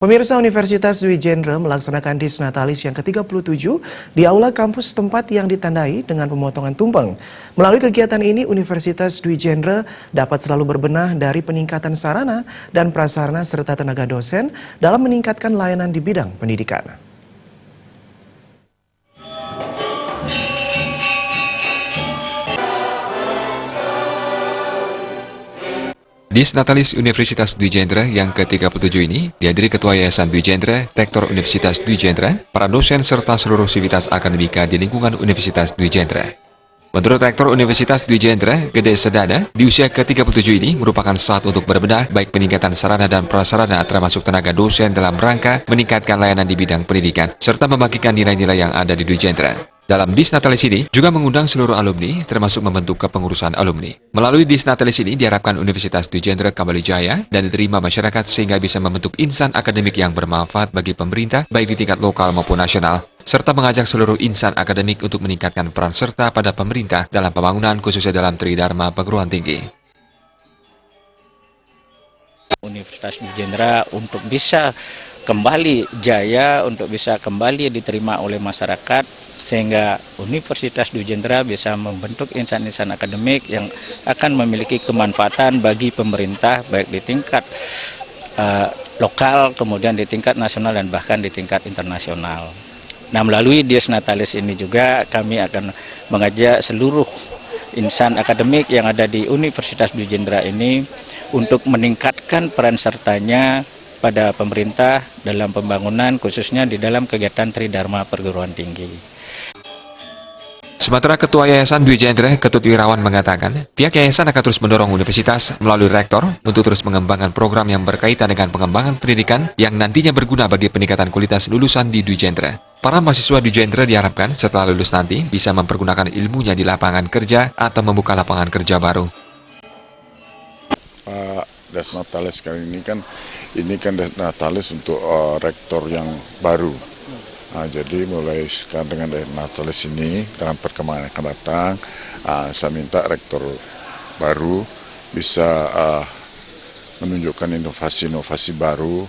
Pemirsa, Universitas Dwi Jendra melaksanakan Disnatalis yang ke-37 di aula kampus tempat yang ditandai dengan pemotongan tumpeng. Melalui kegiatan ini, Universitas Dwi Jendra dapat selalu berbenah dari peningkatan sarana dan prasarana serta tenaga dosen dalam meningkatkan layanan di bidang pendidikan. Disnatalis Universitas Dwi Jendra yang ke-37 ini dihadiri Ketua Yayasan Dwi Jendra, Rektor Universitas Dwi Jendra, para dosen serta seluruh sivitas akademika di lingkungan Universitas Dwi Jendra. Menurut Rektor Universitas Dwi Jendra, Gede Sedana, di usia ke-37 ini merupakan saat untuk berbenah baik peningkatan sarana dan prasarana termasuk tenaga dosen dalam rangka meningkatkan layanan di bidang pendidikan, serta membagikan nilai-nilai yang ada di Dwi Jendra. Dalam Disnatalis ini juga mengundang seluruh alumni, termasuk membentuk kepengurusan alumni. Melalui Disnatalis ini diharapkan Universitas Dwi Jendra kembali jaya dan diterima masyarakat sehingga bisa membentuk insan akademik yang bermanfaat bagi pemerintah baik di tingkat lokal maupun nasional, serta mengajak seluruh insan akademik untuk meningkatkan peran serta pada pemerintah dalam pembangunan khususnya dalam Tridharma perguruan tinggi. Universitas Dwi Jendra untuk bisa kembali jaya, untuk bisa kembali diterima oleh masyarakat, sehingga Universitas Dwi Jendra bisa membentuk insan-insan akademik yang akan memiliki kemanfaatan bagi pemerintah baik di tingkat lokal, kemudian di tingkat nasional dan bahkan di tingkat internasional. Nah, melalui Disnatalis ini juga kami akan mengajak seluruh insan akademik yang ada di Universitas Dwi Jendra ini untuk meningkatkan peran sertanya pada pemerintah dalam pembangunan khususnya di dalam kegiatan Tridharma perguruan tinggi. Sementara Ketua Yayasan Dwi Jendra, Ketut Wirawan mengatakan, pihak yayasan akan terus mendorong universitas melalui rektor untuk terus mengembangkan program yang berkaitan dengan pengembangan pendidikan yang nantinya berguna bagi peningkatan kualitas lulusan di Dwi Jendra. Para mahasiswa Dwi Jendra diharapkan setelah lulus nanti bisa mempergunakan ilmunya di lapangan kerja atau membuka lapangan kerja baru. Pak Disnatalis kali ini kan Disnatalis untuk rektor yang baru. Nah, jadi mulai sekarang dengan Disnatalis ini, dengan perkembangan yang akan datang, saya minta rektor baru bisa menunjukkan inovasi-inovasi baru,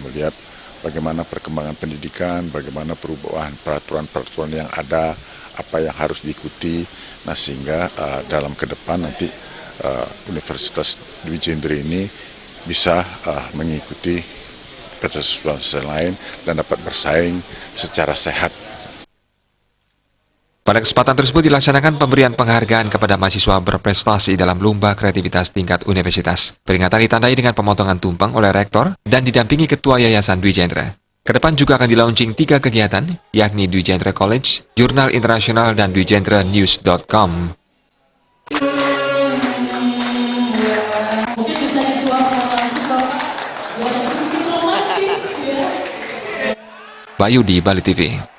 melihat bagaimana perkembangan pendidikan, bagaimana perubahan peraturan-peraturan yang ada, apa yang harus diikuti, nah sehingga dalam ke depan nanti Universitas Dwi Jendra ini bisa mengikuti universitas lain dan dapat bersaing secara sehat. Pada kesempatan tersebut dilaksanakan pemberian penghargaan kepada mahasiswa berprestasi dalam lomba kreativitas tingkat universitas. Peringatan ditandai dengan pemotongan tumpeng oleh rektor dan didampingi Ketua Yayasan Dwi Jendra. Kedepan juga akan dilaunching 3 kegiatan, yakni Dwi Jendra College, Jurnal Internasional, dan dwijendra-news.com. Bayu di Bali TV.